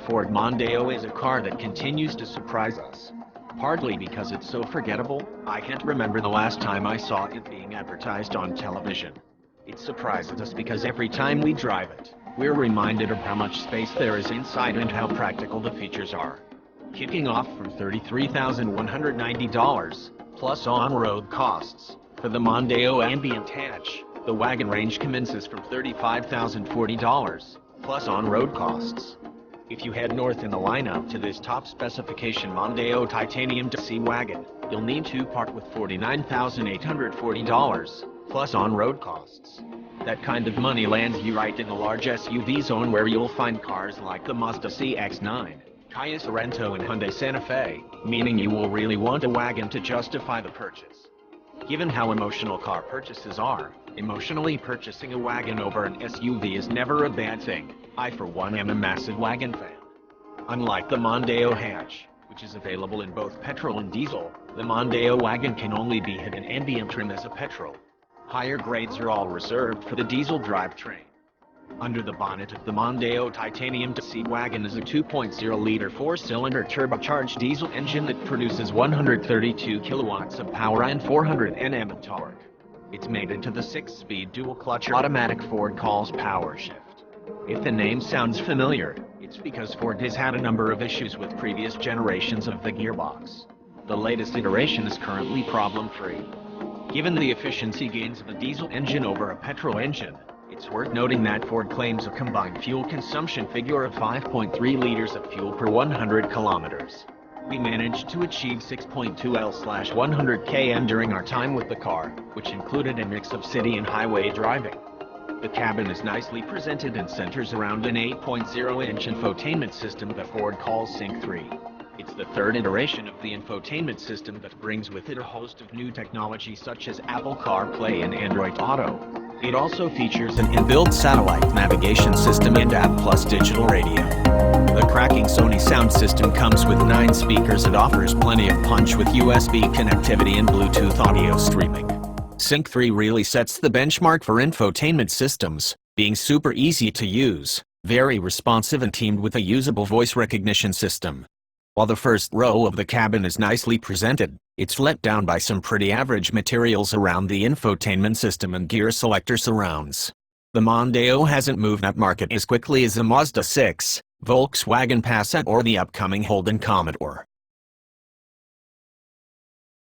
Ford Mondeo is a car that continues to surprise us. Partly because it's so forgettable, I can't remember the last time I saw it being advertised on television. It surprises us because every time we drive it, we're reminded of how much space there is inside and how practical the features are. Kicking off from $33,190, plus on-road costs, for the Mondeo Ambiente hatch, the wagon range commences from $35,040, plus on-road costs. If you head north in the lineup to this top specification Mondeo Titanium TDCi wagon, you'll need to part with $49,840, plus on-road costs. That kind of money lands you right in the large SUV zone where you'll find cars like the Mazda CX-9, Kia Sorento and Hyundai Santa Fe, meaning you will really want a wagon to justify the purchase. Given how emotional car purchases are, emotionally purchasing a wagon over an SUV is never a bad thing. I for one am a massive wagon fan. Unlike the Mondeo hatch, which is available in both petrol and diesel, the Mondeo wagon can only be hit in ambient trim as a petrol. Higher grades are all reserved for the diesel drivetrain. Under the bonnet of the Mondeo Titanium TDCi wagon is a 2.0-liter four-cylinder turbocharged diesel engine that produces 132 kilowatts of power and 400 Nm of torque. It's made into the 6-speed dual-clutch automatic Ford calls power shift. If the name sounds familiar, it's because Ford has had a number of issues with previous generations of the gearbox. The latest iteration is currently problem-free. Given the efficiency gains of a diesel engine over a petrol engine, it's worth noting that Ford claims a combined fuel consumption figure of 5.3 liters of fuel per 100 kilometers. We managed to achieve 6.2 L/100 km during our time with the car, which included a mix of city and highway driving. The cabin is nicely presented and centers around an 8.0-inch infotainment system that Ford calls Sync 3. It's the third iteration of the infotainment system that brings with it a host of new technology such as Apple CarPlay and Android Auto. It also features an inbuilt satellite navigation system and App Plus digital radio. The cracking Sony sound system comes with 9 speakers and offers plenty of punch with USB connectivity and Bluetooth audio streaming. Sync 3 really sets the benchmark for infotainment systems, being super easy to use, very responsive and teamed with a usable voice recognition system. While the first row of the cabin is nicely presented, it's let down by some pretty average materials around the infotainment system and gear selector surrounds. The Mondeo hasn't moved up market as quickly as the Mazda 6, Volkswagen Passat or the upcoming Holden Commodore.